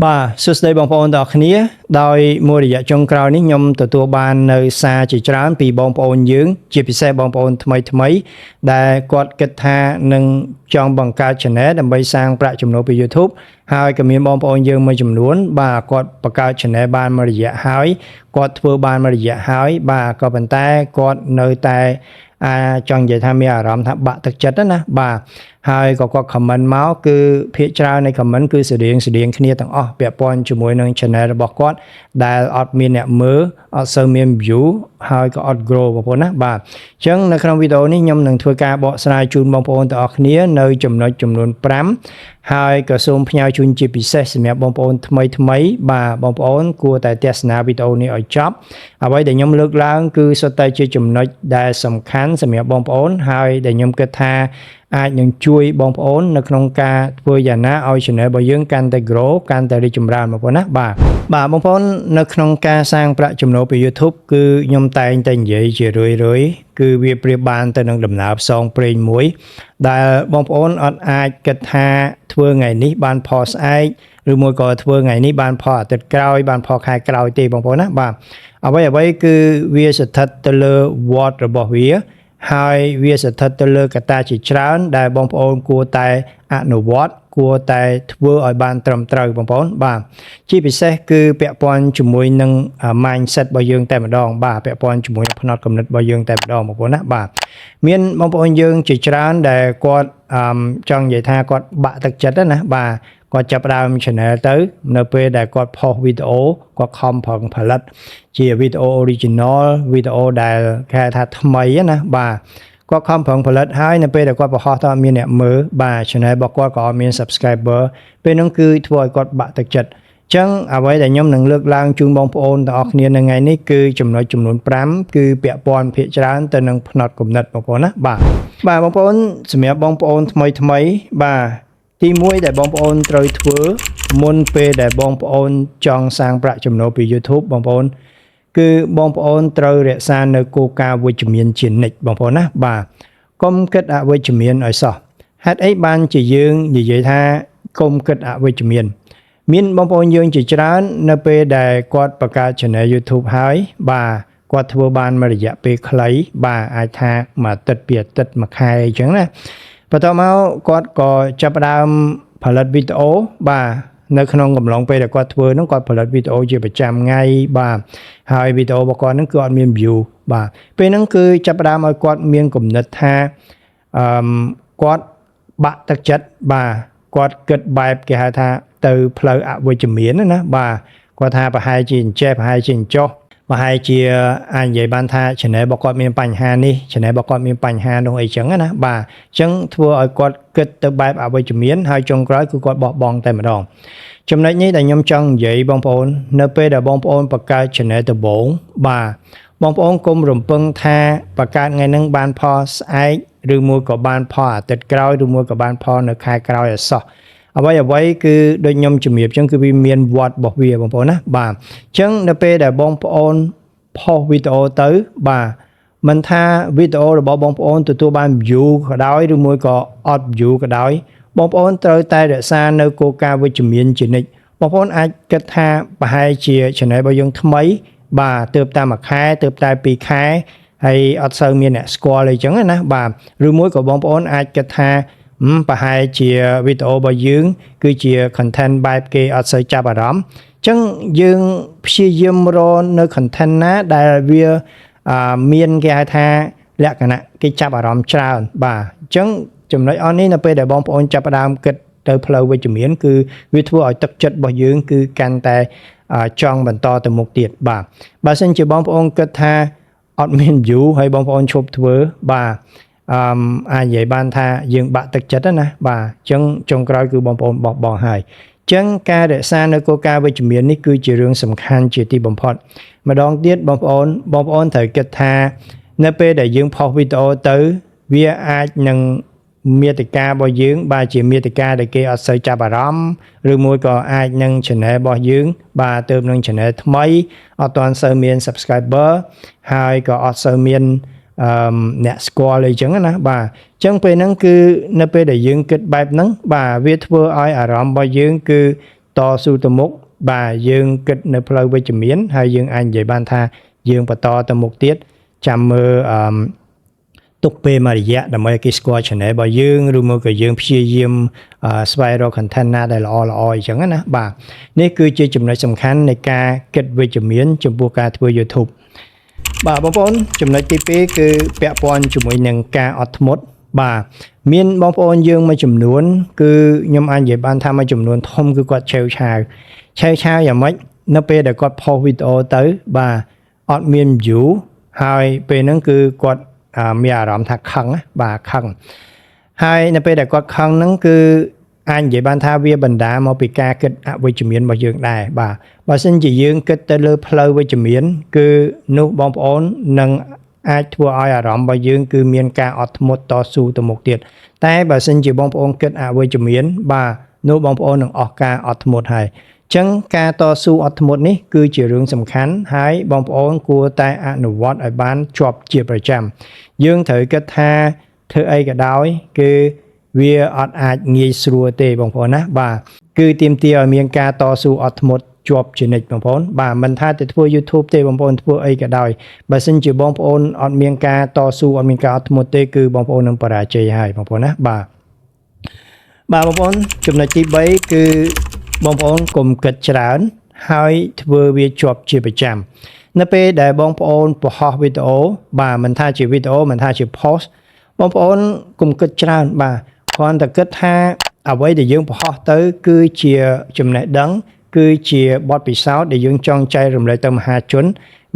បាទសួស្តីបងប្អូនទាំងអស់គ្នាដោយមួយរយៈចុងក្រោយនេះខ្ញុំទទួលបាននៅសារជាច្រើនពីបងប្អូនយើងជាពិសេសបងប្អូនថ្មីដែលគាត់គិតថានឹងចង់បង្កើត channel ដើម្បីសាងប្រាក់ចំណូលពី YouTube ហើយក៏មានបងប្អូនយើងមួយចំនួនបាទគាត់បង្កើត channel បានមួយរយៈហើយគាត់ធ្វើបានមួយរយៈហើយបាទក៏ប៉ុន្តែគាត់នៅតែចង់និយាយថាមានអារម្មណ៍ថាបាក់ទឹកចិត្តណាបាទហើយក៏គាត់ comment មកគឺភាគច្រើននៃ comment គឺស្តៀងគ្នាទាំងអស់ពាក់ព័ន្ធជាមួយនឹង channel របស់គាត់ដែលអត់មានអ្នកមើលអត់សូវមាន view ហើយក៏អត់ grow បងប្អូនណាបាទអញ្ចឹងនៅក្នុងវីដេអូនេះខ្ញុំនឹងធ្វើការបកស្រាយជូនបងប្អូនទាំងអស់គ្នានៅចំណុចចំនួន5ហើយក៏សូមផ្ញើជូនជាពិសេសសម្រាប់បងប្អូនថ្មីបាទបងប្អូនគួរតែទស្សនាវីដេអូនេះឲ្យចប់អ្វីដែលខ្ញុំលើកឡើងគឺសុទ្ធតែជាចំណុចដែលសំខាន់សម្រាប់បងប្អូនហើយដែលខ្ញុំគិតថាអាចនឹងជួយបងប្អូននៅក្នុងការធ្វើយ៉ាងណាឲ្យ channel របស់យើងកាន់តែ grow កាន់តែរីកចម្រើនបងប្អូនណាបាទបងប្អូននៅក្នុងការសាងប្រាក់ចំណូលពី YouTube គឺខ្ញុំតែងតែនិយាយជារឿយគឺវាប្រៀបបានទៅនឹងដំណើរផ្សងព្រេងមួយដែលបងប្អូនអត់អាចគិតថាធ្វើថ្ងៃនេះបានផលស្អែកឬមួយក៏ធ្វើថ្ងៃនេះបានផលអាទិត្យក្រោយបានផលខែក្រោយទេបងប្អូនណាបាទអ្វីគឺវាស្ថិតទៅលើវត្តរបស់វាហើយវាស្ថិតទៅលើកត្តាជាច្រើនដែលបងប្អូនគួរតែអនុវត្តគួរតែធ្វើឲ្យបានត្រឹមត្រូវបងប្អូនបាទជាពិសេសគឺពាក់ព័ន្ធជាមួយនឹង mindset របស់យើងតែម្ដងបាទពាក់ព័ន្ធជាមួយនឹងផ្នត់គំនិតរបស់យើងតែម្ដងបងប្អូនណាបាទមានបងប្អូនយើងជាច្រើនដែលគាត់ចង់និយាយថាគាត់បាក់ទឹកចិត្តណាបាទគាត់ចាប់ដើម channel ទៅនៅពេលដែលគាត់ផុសវីដេអូគាត់ខំប្រឹងផលិតជាវីដេអូ original វីដេអូដែលគេថាថ្មីណាបាទគាត់ខំប្រឹងផលិតហើយនៅពេលដែលគាត់បង្ហោះទៅអត់មានអ្នកមើលបាទ channel របស់គាត់ក៏អត់មាន subscriber ពេលហ្នឹងគឺធ្វើឲ្យគាត់បាក់ទឹកចិត្តអញ្ចឹងអ្វីដែលខ្ញុំនឹងលើកឡើងជូនបងប្អូនទាំងអស់គ្នានៅថ្ងៃនេះគឺចំណុចចំនួន5គឺពាក់ព័ន្ធភាគច្រើនទៅនឹងផ្នត់គំនិតបងប្អូនណាបាទបងប្អូនសម្រាប់បងប្អូនថ្មីបាទទី1ដែលបងប្អូនត្រូវធ្វើមុនពេលដែលបងប្អូនចង់សាងប្រាក់ចំណូលពី YouTube បងប្អូនគឺបងប្អូនត្រូវរក្សានៅគោលការណ៍វិជ្ជមានជានិច្ចបងប្អូនណាបាទកុំគិតអវិជ្ជមានឲ្យសោះហេតុអីបានជាយើងនិយាយថាកុំគិតអវិជ្ជមានមានបងប្អូនយើងជាច្រើននៅពេលដែលគាត់បង្កើត channel YouTube ហើយបាទគាត់ធ្វើបានមួយរយៈពេលខ្លីបាទអាចថាមួយអាទិត្យពីរអាទិត្យមួយខែអញ្ចឹងណាបន្ទាប់មកគាត់ក៏ចាប់ផ្ដើមផលិតវីដេអូបាទនៅក្នុងកំឡុងពេលដែលគាត់ធ្វើហ្នឹងគាត់ផលិតវីដេអូជាប្រចាំថ្ងៃបាទហើយវីដេអូរបស់គាត់ហ្នឹងគឺអត់មាន view បាទពេលហ្នឹងគឺចាប់ផ្ដើមឲ្យគាត់មានគំនិតថាគាត់បាក់ទឹកចិត្តបាទគាត់គិតបែបគេហៅថាទៅផ្លូវអវិជ្ជមានណាបាទគាត់ថាប្រហែលជាអញ្ចេះប្រហែលជាអញ្ចោះប្រហែលជាអាចនិយាយបានថា channel របស់គាត់មានបញ្ហានេះ channel របស់គាត់មានបញ្ហានោះអីចឹងណាបាទអញ្ចឹងធ្វើឲ្យគាត់គិតទៅបែបអវិជ្ជមានហើយចុងក្រោយគឺគាត់បោះបង់តែម្ដងចំណុចនេះដែលខ្ញុំចង់និយាយបងប្អូននៅពេលដែលបងប្អូនបង្កើត channel ដំបូងបាទបងប្អូនកុំរំពឹងថាបង្កើតថ្ងៃហ្នឹងបានផលស្អែកឬមួយក៏បានផលអាទិត្យក្រោយឬមួយក៏បានផលនៅខែក្រោយអសោះអ្វីគឺដូចខ្ញុំជំរាបចឹងគឺវាមានវត្តរបស់វាបងប្អូនណាបាទអញ្ចឹងនៅពេលដែលបងប្អូនផុសវីដេអូទៅបាទមិនថាវីដេអូរបស់បងប្អូនទទួលបាន view ក៏ដោយឬមួយក៏អត់ view ក៏ដោយបងប្អូនត្រូវតែរក្សានៅគោលការណ៍វិជ្ជមានជានិច្ចបងប្អូនអាចគិតថាប្រហែលជា channel របស់យើងថ្មីបាទទើបតែមួយខែទើបតែ2ខែហើយអត់សូវមានអ្នកស្គាល់អីចឹងណាបាទឬមួយក៏បងប្អូនអាចគិតថាប្រហែលជាវីដេអូរបស់យើងគឺជា content បែបគេអត់សូវចាប់អារម្មណ៍អញ្ចឹងយើងព្យាយាមរកនៅ content ណាដែលវាមានគេហៅថាលក្ខណៈគេចាប់អារម្មណ៍ច្រើនបាទអញ្ចឹងចំណុចអស់នេះនៅពេលដែលបងប្អូនចាប់ផ្ដើមគិតទៅផ្លូវវិជ្ជមានគឺវាធ្វើឲ្យទឹកចិត្តរបស់យើងគឺកាន់តែចង់បន្តទៅមុខទៀតបាទបើសិនជាបងប្អូនគិតថាអត់មាន view ហើយបងប្អូនឈប់ធ្វើបាទអាចនិយាយបានថាយើងបាក់ទឹកចិត្តណាបាទអញ្ចឹងចុងក្រោយគឺបងប្អូនបោះបង់ហើយអញ្ចឹងការរក្សានៅគោលការណ៍វិជ្ជមាននេះគឺជារឿងសំខាន់ជាទីបំផុតម្ដងទៀតបងប្អូនត្រូវគិតថានៅពេលដែលយើងផុសវីដេអូទៅវាអាចនឹងមាតិការបស់យើងបាទជាមាតិកាដែលគេអត់សូវចាប់អារម្មណ៍ឬមួយក៏អាចនឹង channel របស់យើងបាទទៅនឹង channel ថ្មីអត់ទាន់សូវមាន subscriber ហើយក៏អត់សូវមានអ្នកស្គាល់អីចឹងណាបាទអញ្ចឹងពេលហ្នឹងគឺនៅពេលដែលយើងគិតបែបហ្នឹងបាទវាធ្វើឲ្យអារម្មណ៍របស់យើងគឺ តស៊ូទៅមុខបាទយើងគិតនៅផ្លូវវិជ្ជមានហើយយើងអាចនិយាយបានថាយើងបន្តទៅមុខទៀតចាំមើលទុកពេលមួយរយៈដើម្បីឲ្យគេស្គាល់ channel របស់យើងឬមកក៏យើងព្យាយាមស្វែងរក content ណាដែលល្អអញ្ចឹងណាបាទនេះគឺជាចំណុចសំខាន់នៃការគិតវិជ្ជមានចំពោះការធ្វើ YouTube បាទបងប្អូនចំណុចទី2គឺពាក់ព័ន្ធជាមួយនឹងការអត់ធ្មត់បាទមានបងប្អូនយើងមួយចំនួនគឺខ្ញុំអាចនិយាយបានថាមួយចំនួនធំគឺគាត់ឆាវឆាវយ៉ាងម៉េចនៅពេលដែលគាត់ផុសវីដេអូទៅបាទអត់មាន view ហើយពេលហ្នឹងគឺគាត់មានអារម្មណ៍ថាខឹងបាទខឹងហើយនៅពេលដែលគាត់ខឹងហ្នឹងគឺអាចនិយាយបានថាវាបណ្ដាលមកពីការគិតអវិជ្ជមានរបស់យើងដែរបាទបើសិនជាយើងគិតទៅលើផ្លូវវិជ្ជមានគឺនោះបងប្អូននឹងអាចធ្វើឲ្យអារម្មណ៍របស់យើងគឺមានការអត់ធ្មត់តស៊ូទៅមុខទៀតតែបើសិនជាបងប្អូនគិតអវិជ្ជមានបាទនោះបងប្អូននឹងអស់ការអត់ធ្មត់ហើយចឹងការតស៊ូអត់ធ្មត់នេះគឺជារឿងសំខាន់ហើយបងប្អូនគួរតែអនុវត្តឲ្យបានជាប់ជាប្រចាំយើងត្រូវគិតថាធ្វើអីក៏ដោយគឺវាអត់អាចងាយស្រួលទេបងប្អូនណាបាទគឺទាមទារឲ្យមានការតស៊ូអត់ធ្មត់ជាប់ជានិច្ចបងប្អូនបាទមិនថាទៅធ្វើ YouTube ទេបងប្អូនធ្វើអីក៏ដោយបើសិនជាបងប្អូនអត់មានការតស៊ូអត់មានការអត់ធ្មត់ទេគឺបងប្អូននឹងបរាជ័យហើយបងប្អូនណាបាទបងប្អូនចំណុចទី3គឺបងប្អូនកុំគិតច្រើនហើយធ្វើវាជាប់ជាប្រចាំនៅពេលដែលបងប្អូនបង្ហោះវីដេអូបាទមិនថាជាវីដេអូមិនថាជា post បងប្អូនកុំគិតច្រើនបាទគ្រាន់តែគិតថាអ្វីដែលយើងបង្ហោះទៅគឺជាចំណេះដឹងគឺជាបទពិសោធន៍ដែលយើងចង់ចែករំលែកទៅមហាជន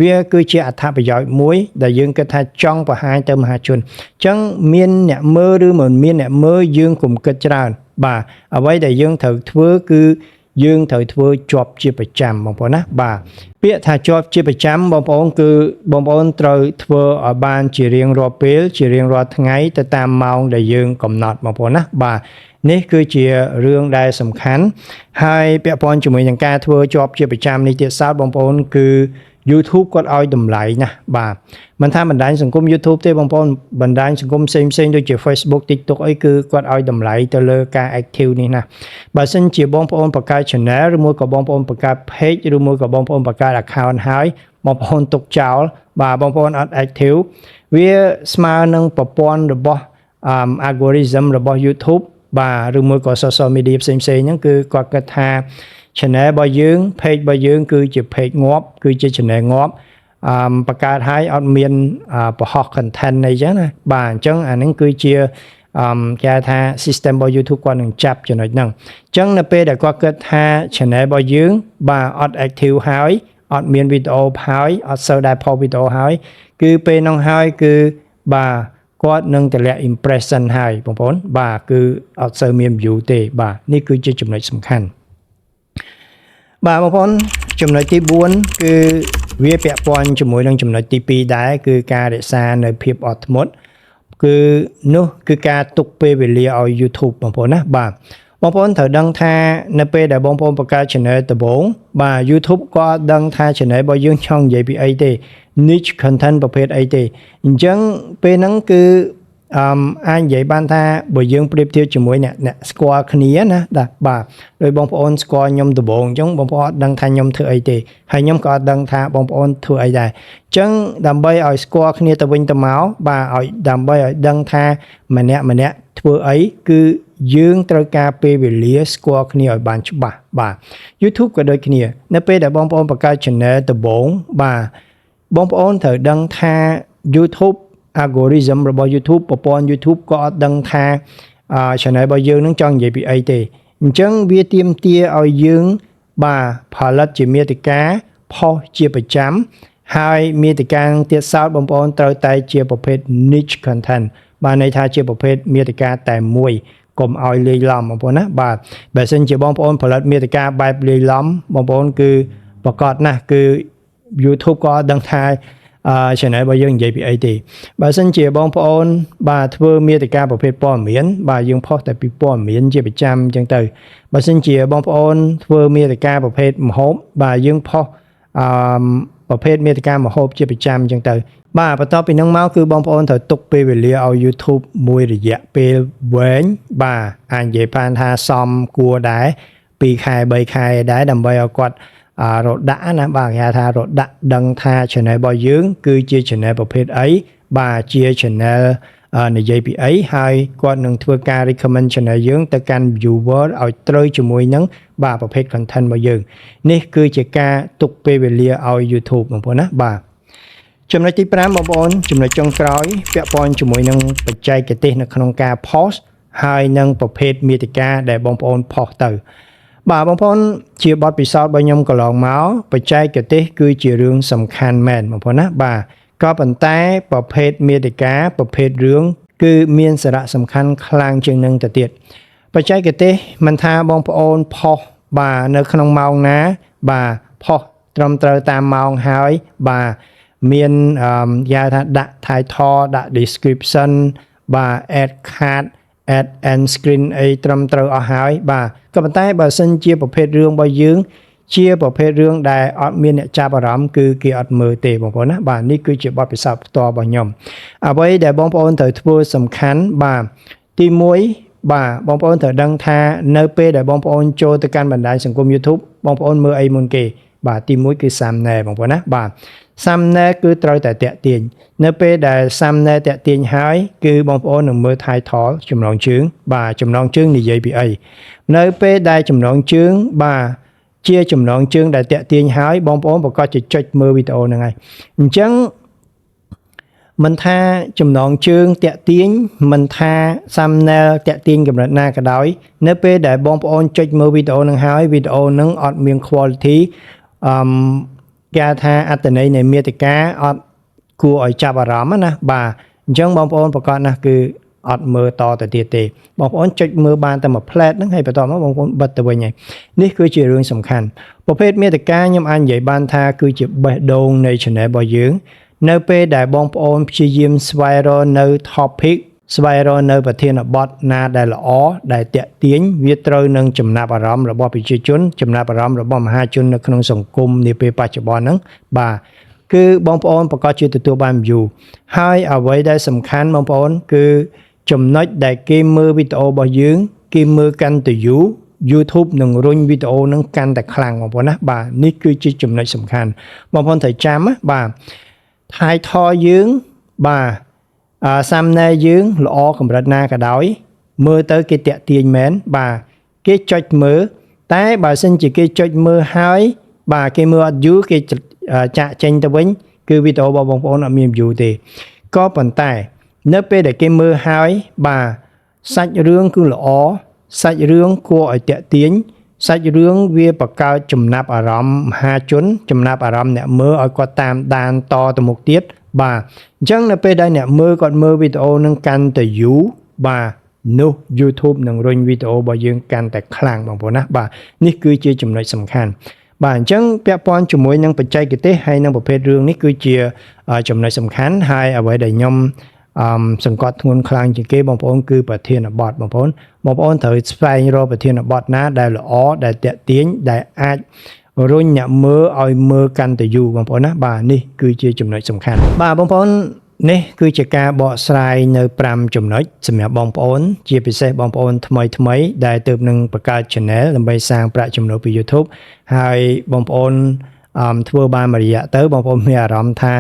វាគឺជាអត្ថប្រយោជន៍មួយដែលយើងគិតថាចង់បង្ហាញទៅមហាជនអញ្ចឹងមានអ្នកមើលឬមិនមានអ្នកមើលយើងកុំគិតច្រើនបាទអ្វីដែលយើងត្រូវធ្វើគឺយើងត្រូវធ្វើជាប់ជាប្រចាំបងប្អូនណាបាទពាក្យថាជាប់ជាប្រចាំបងប្អូនគឺបងប្អូនត្រូវធ្វើឲ្យបានជារៀងរាល់ពេលជារៀងរាល់ថ្ងៃទៅតាមម៉ោងដែលយើងកំណត់បងប្អូនណាបាទនេះគឺជារឿងដែលសំខាន់ហើយពាក់ព័ន្ធជាមួយនឹងការធ្វើជាប់ជាប្រចាំនេះទៀតសោតបងប្អូនគឺ YouTube គាត់ឲ្យតម្លៃណាបាទមិនថាបណ្ដាញសង្គម YouTube ទេបងប្អូនបណ្ដាញសង្គមផ្សេងៗដូចជា Facebook TikTok អីគឺគាត់ឲ្យតម្លៃទៅលើការ active នេះណាបើសិនជាបងប្អូនបង្កើត channel ឬមួយក៏បងប្អូនបង្កើត page ឬមួយក៏បងប្អូនបង្កើត account ហើយបងប្អូនទុកចោលបាទបងប្អូនអត់ active វាស្មើនឹងប្រព័ន្ធរបស់algorithm របស់ YouTube បាទឬមួយក៏ social media ផ្សេងៗហ្នឹងគឺគាត់គិតថា channel របស់យើង page របស់យើងគឺជា page ងាប់គឺជា channel ងាប់បង្កើតឲ្យអត់មានបង្ហោះ content អីចឹងណាបាទអញ្ចឹងអាហ្នឹងគឺជាគេហៅថា system របស់ YouTube គាត់នឹងចាប់ចំណុចហ្នឹងអញ្ចឹងនៅពេលដែលគាត់គិតថា channel របស់យើងបាទអត់ active ហើយអត់មានវីដេអូហើយអត់សូវដែលផុសវីដេអូហើយគឺពេលហ្នឹងហើយគឺបាទគាត់នឹងតម្លាក់ impression ហើយបងប្អូនបាទគឺអត់សូវមាន view ទេបាទនេះគឺជាចំណុចសំខាន់បាទបងប្អូនចំណុចទី4គឺវាពាក់ព័ន្ធជាមួយនឹងចំណុចទី2ដែរគឺការរក្សានៅភាពអត់ធ្មត់គឺនោះគឺការទុកពេលវេលាឲ្យ YouTube បងប្អូនណាបាទបងប្អូនត្រូវដឹងថានៅពេលដែលបងប្អូនបង្កើត channel ដំបូងបាទ YouTube ក៏ដឹងថា channel របស់យើងចង់និយាយពីអីទេ niche content ប្រភេទអីទេអញ្ចឹងពេលហ្នឹងគឺអាចនិយាយបានថាបើយើងប្រៀបធៀបជាមួយអ្នកស្គាល់គ្នាណាបាទដោយបងប្អូនស្គាល់ខ្ញុំដំបូងអញ្ចឹងបងប្អូនអត់ដឹងថាខ្ញុំធ្វើអីទេហើយខ្ញុំក៏អត់ដឹងថាបងប្អូនធ្វើអីដែរអញ្ចឹងដើម្បីឲ្យស្គាល់គ្នាទៅវិញទៅមកបាទឲ្យដើម្បីឲ្យដឹងថាម្នាក់ធ្វើអីគឺយើងត្រូវការពេលវេលាស្គាល់គ្នាឲ្យបានច្បាស់បាទ YouTube ក៏ដូចគ្នានៅពេលដែលបងប្អូនបង្កើត channel ដំបូងបាទបងប្អូនត្រូវដឹងថា YouTube algorithm របស់ YouTube ប្រព័ន្ធ YouTube ក៏អត់ដឹងថា channel របស់យើងនឹងចង់និយាយពីអីទេអញ្ចឹងវាទាមទារឲ្យយើងបាទផលិតជាមាតិកាផុសជាប្រចាំហើយមាតិកាទៀតសោតបងប្អូនត្រូវតែជាប្រភេទ niche content បាទន័យថាជាប្រភេទមាតិកាតែមួយកុំឲ្យលាយឡំបងប្អូនណាបាទបើសិនជាបងប្អូនផលិតមាតិកាបែបលាយឡំបងប្អូនគឺប្រកាសណាស់គឺ YouTube ក៏អត់ដឹងថាchannel របស់យើងនិយាយពីអីទេបើសិនជាបងប្អូនបាទធ្វើមាតិកាប្រភេទព័ត៌មានបាទយើងផុសតែពីព័ត៌មានជាប្រចាំអញ្ចឹងទៅបើសិនជាបងប្អូនធ្វើមាតិកាប្រភេទម្ហូបបាទយើងផុសប្រភេទមាតិកាម្ហូបជាប្រចាំអញ្ចឹងទៅបាទបន្ទាប់ពីហ្នឹងមកគឺបងប្អូនត្រូវទុកពេលវេលាឲ្យ YouTube មួយរយៈពេលវែងបាទអាចនិយាយបានថាសមគួរដែរ 2 ខែ 3 ខែដែរដើម្បីឲ្យគាត់រត់ដាក់ណាបាទគេថារត់ដាក់ដឹងថា channel របស់យើងគឺជា channel ប្រភេទអីបាទជា channel និយាយពីអីហើយគាត់នឹងធ្វើការ recommend channel យើងទៅកាន់ viewer ឲ្យត្រូវជាមួយនឹងបាទប្រភេទ content របស់យើងនេះគឺជាការទុកពេលវេលាឲ្យ YouTube បងប្អូនណាបាទចំណុចទី5បងប្អូនចំណុចចុងក្រោយពាក់ព័ន្ធជាមួយនឹងបច្ចេកទេសនៅក្នុងការ post ហើយនឹងប្រភេទមាតិកាដែលបងប្អូន post ទៅបាទបងប្អូនជាបទពិសោធន៍របស់ខ្ញុំកន្លងមកបច្ចេកទេសគឺជារឿងសំខាន់មែនបងប្អូនណាបាទក៏ប៉ុន្តែប្រភេទមាតិកាប្រភេទរឿងគឺមានសារៈសំខាន់ខ្លាំងជាងនឹងទៅទៀតបច្ចេកទេសមិនថាបងប្អូន post បាទនៅក្នុងម៉ោងណាបាទ post ត្រឹមត្រូវតាមម៉ោងហើយបាទមានគេថាដាក់ title ដាក់ description បាទ add card add end screen អីត្រឹមត្រូវអស់ហើយបាទក៏ប៉ុន្តែបើសិនជាប្រភេទរឿងរបស់យើងជាប្រភេទរឿងដែលអត់មានអ្នកចាប់អារម្មណ៍គឺគេអត់មើលទេបងប្អូនណាបាទនេះគឺជាបទពិសោធន៍ផ្ទាល់របស់ខ្ញុំអ្វីដែលបងប្អូនត្រូវធ្វើសំខាន់បាទទី1បាទបងប្អូនត្រូវដឹងថានៅពេលដែលបងប្អូនចូលទៅកាន់បណ្ដាញសង្គម YouTube បងប្អូនមើលអីមុនគេបាទទី1គឺ thumbnail បងប្អូនណាបាទ thumbnail គឺត្រូវតែតាក់ទាញនៅពេលដែល thumbnail តាក់ទាញហើយគឺបងប្អូននឹងមើល title ចំណងជើងបាទចំណងជើងនិយាយពីអីនៅពេលដែលចំណងជើងបាទជាចំណងជើងដែលតាក់ទាញហើយបងប្អូនប្រកាសជាចុចមើលវីដេអូហ្នឹងហើយអញ្ចឹងមិនថាចំណងជើងតាក់ទាញមិនថា thumbnail តាក់ទាញកម្រិតណាក៏ដោយនៅពេលដែលបងប្អូនចុចមើលវីដេអូហ្នឹងហើយវីដេអូហ្នឹងអត់មាន quality គេថាអត្ថន័យនៃមាតិកាអត់គួរឲ្យចាប់អារម្មណ៍ណាបាទអញ្ចឹងបងប្អូនប្រកាសណាស់គឺអត់មើលតទៅទៀតទេបងប្អូនចុចមើលបានតែមួយផ្លែតហ្នឹងហើយបន្ទាប់មកបងប្អូនបិទទៅវិញហើយនេះគឺជារឿងសំខាន់ប្រភេទមាតិកាខ្ញុំអាចនិយាយបានថាគឺជាបេះដូងនៃ channel របស់យើងនៅពេលដែលបងប្អូនព្យាយាមស្វែងរកនៅ topic ស្វែងរកនៅប្រធានបទណាដែលល្អដែលតាក់ទាញវាត្រូវនឹងចំណាប់អារម្មណ៍របស់ប្រជាជនចំណាប់អារម្មណ៍របស់មហាជននៅក្នុងសង្គមនាពេលបច្ចុប្បន្នហ្នឹងបាទគឺបងប្អូនប្រកាសជាទទួលបាន view ហើយអ្វីដែលសំខាន់បងប្អូនគឺចំណុចដែលគេមើលវីដេអូរបស់យើងគេមើលកាន់តែយូរ YouTube នឹងរុញវីដេអូនឹងកាន់តែខ្លាំងបងប្អូនណាបាទនេះគឺជាចំណុចសំខាន់បងប្អូនត្រូវចាំណាបាទ title យើងបាទthumbnail យើងល្អកម្រិតណាក៏ដោយមើលទៅគេតាក់ទាញមែនបាទគេចុចមើលតែបើសិនជាគេចុចមើលហើយបាទគេមើលអត់យូរគេចាក់ចេញទៅវិញគឺវីដេអូរបស់បងប្អូនអត់មាន view ទេក៏ប៉ុន្តែនៅពេលដែលគេមើលហើយបាទសាច់រឿងគឺល្អសាច់រឿងគួរឲ្យតាក់ទាញសាច់រឿងវាបង្កើតចំណាប់អារម្មណ៍មហាជនចំណាប់អារម្មណ៍អ្នកមើលឲ្យគាត់តាមដានតទៅមុខទៀតបាទអញ្ចឹងនៅពេលដែលអ្នកមើលគាត់មើលវីដេអូនឹងកាន់តែយូរបាទនោះ YouTube នឹងរុញវីដេអូរបស់យើងកាន់តែខ្លាំងបងប្អូនណាបាទនេះគឺជាចំណុចសំខាន់បាទអញ្ចឹងពាក់ព័ន្ធជាមួយនឹងបច្ចេកទេសហើយនឹងប្រភេទរឿងនេះគឺជាចំណុចសំខាន់ហើយអ្វីដែលខ្ញុំសង្កត់ធ្ងន់ខ្លាំងជាងគេបងប្អូនគឺប្រធានបទបងប្អូនត្រូវស្វែងរកប្រធានបទណាដែលល្អដែលតាក់ទាញដែលអាចរុញអ្នកមើលឲ្យមើលកាន់តែយូរបងប្អូនណាបាទនេះគឺជាចំណុចសំខាន់បាទបងប្អូននេះគឺជាការបកស្រាយនៅ5ចំណុចសម្រាប់បងប្អូនជាពិសេសបងប្អូនថ្មីដែលទើបនឹងបង្កើត channel ដើម្បីសាងប្រាក់ចំណូលពី YouTube ហើយបងប្អូនធ្វើបានមួយរយៈទៅបងប្អូនមានអារម្មណ៍ថា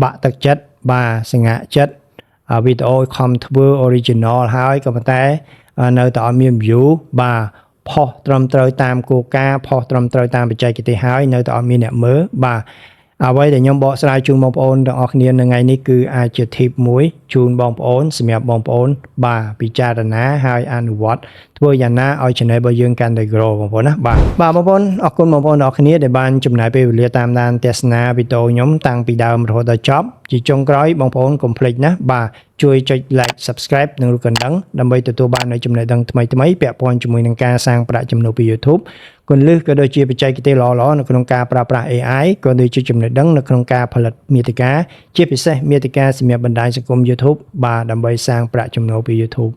បាក់ទឹកចិត្តបាទសង្ហាក់ចិត្តវីដេអូខំធ្វើ original ហើយក៏ប៉ុន្តែនៅតែអត់មាន view បាទផុសត្រឹមត្រូវតាមគោលការណ៍ផុសត្រឹមត្រូវតាមបច្ចេកទេសហើយនៅតែអត់មានអ្នកមើលបាទអ្វីដែលខ្ញុំបកស្រាយជូនបងប្អូនទាំងអស់គ្នានៅថ្ងៃនេះគឺអាចជា tip មួយជូនបងប្អូនសម្រាប់បងប្អូនបាទពិចារណាហើយអនុវត្តធ្វើយ៉ាងណាឲ្យ channel របស់យើងកាន់តែ grow បងប្អូនណាបាទបងប្អូនអរគុណបងប្អូនទាំងអស់គ្នាដែលបានចំណាយពេលវេលាតាមដានទស្សនាវីដេអូខ្ញុំតាំងពីដើមរហូតដល់ចប់ជាចុងក្រោយបងប្អូនកុំភ្លេចណាបាទជួយចុច like subscribe និងរូបកណ្ដឹងដើម្បីទទួលបាននូវចំណេះដឹងថ្មីៗពាក់ព័ន្ធជាមួយនឹងការសាងប្រាក់ចំណូលពី YouTube គន្លឹះក៏ដូចជាបច្ចេកទេសល្អៗនៅក្នុងការប្រើប្រាស់ AI ក៏ដូចជាចំណេះដឹងនៅក្នុងការផលិតមាតិកាជាពិសេសមាតិកាសម្រាប់បណ្ដាញសង្គម YouTube បាទដើម្បីសាងប្រាក់ចំណូលពី YouTube